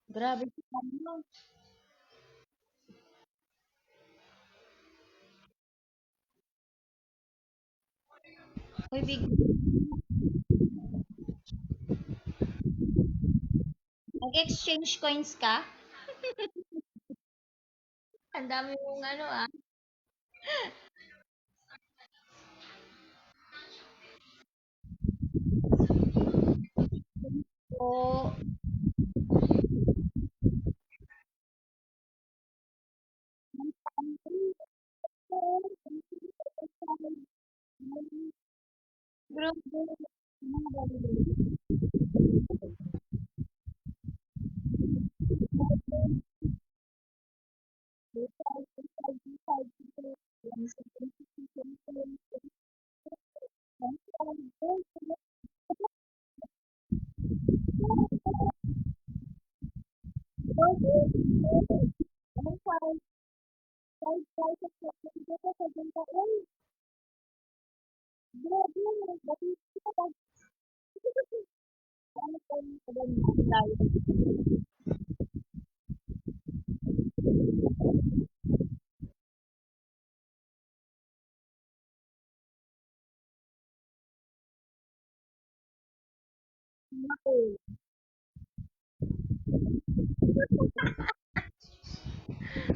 Grabe si ano. Uy, big, nag-exchange coins ka? Ang dami mong ano ah. O, grabe.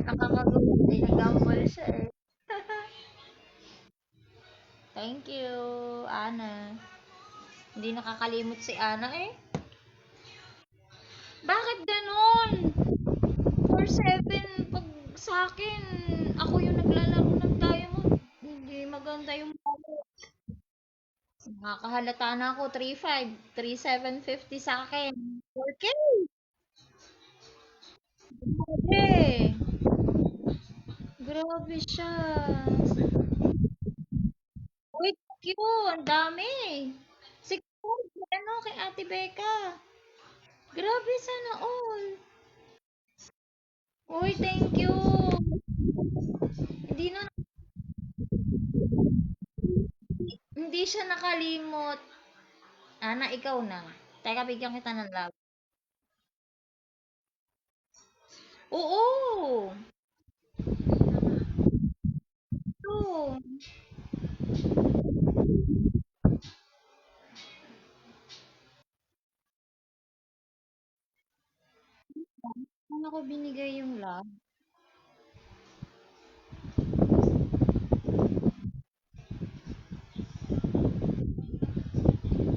Nakakagulat eh. Nag-gamble siya eh. Thank you, Ana. Hindi nakakalimot si Ana eh. Bakit ganon? 4-7 pag sa akin, ako yung naglalaro ng diamond. Hindi maganda yung nakakahalata na ako. 3-5. 3-7-50 sa akin. 4K. Grabe. Grabe siya. Wait, Q. Ang dami. Siguro, ano, kay Ate Becca. Grabe, sana all. Uy, thank you. Hindi na, hindi siya nakalimot. Ana, ikaw na. Teka, bigyan kita ng love. Oo. Oo. Saan ako binigay yung love?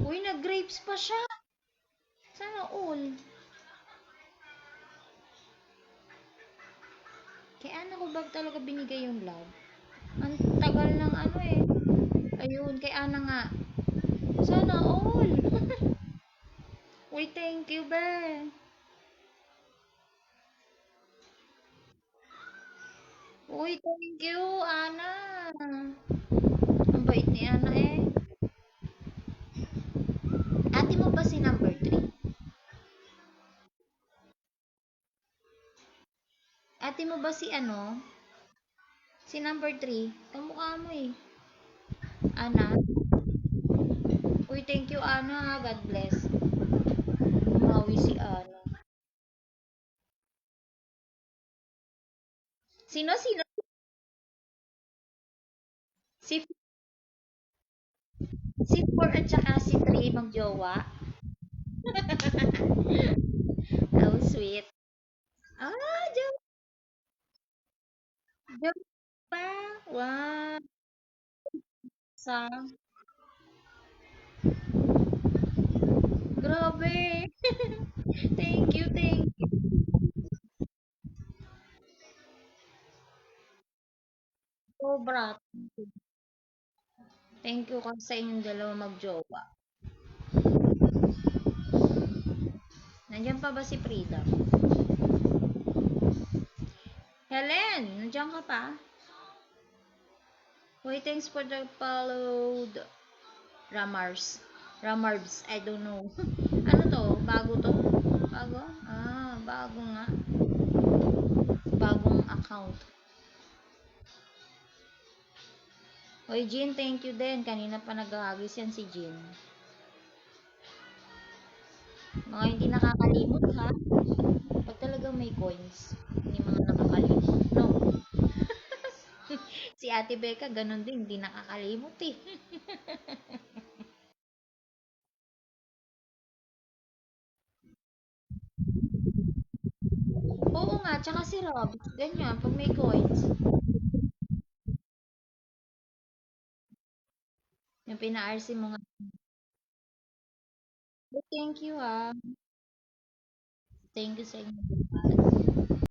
Uy, nag-grapes pa siya. Sana all. Kay Ana ko ba talaga binigay yung love? Ang tagal ng ano eh. Ayun, kay Ana nga. Sana all. Uy, thank you, Be. Uy, thank you, Ana. Ang bait ni Ana eh. Ate mo ba si number 3? Ate mo ba si ano? Si number 3? Kamukha mo eh. Ana? Uy, thank you, Ana. God bless. Umawi si Ana. Sino? Si, si 4 at saka si 3 magjowa? How sweet. Ah, joke. Joke pa. Wow. Sa, grabe. Thank you, thank you. Sobra. Thank you kasi sa inyong dalawa magjowa. Nandiyan pa ba si Frida? Helen, nandiyan ka pa? Wait, thanks for the followed Ramars, I don't know. Ano to? Bago to? Bago? Ah, bago nga. Bagong account. Oy, Jean, thank you din. Kanina pa naghahagis yan si Jean. Mga hindi nakakalimot ha. Pag Ate Becca, ganun din, hindi nakakalimot eh. Oo nga, tsaka si Rob, ganyan, pag may coins, yung pina-RC mo nga. Thank you ah. Thank you sa inyo.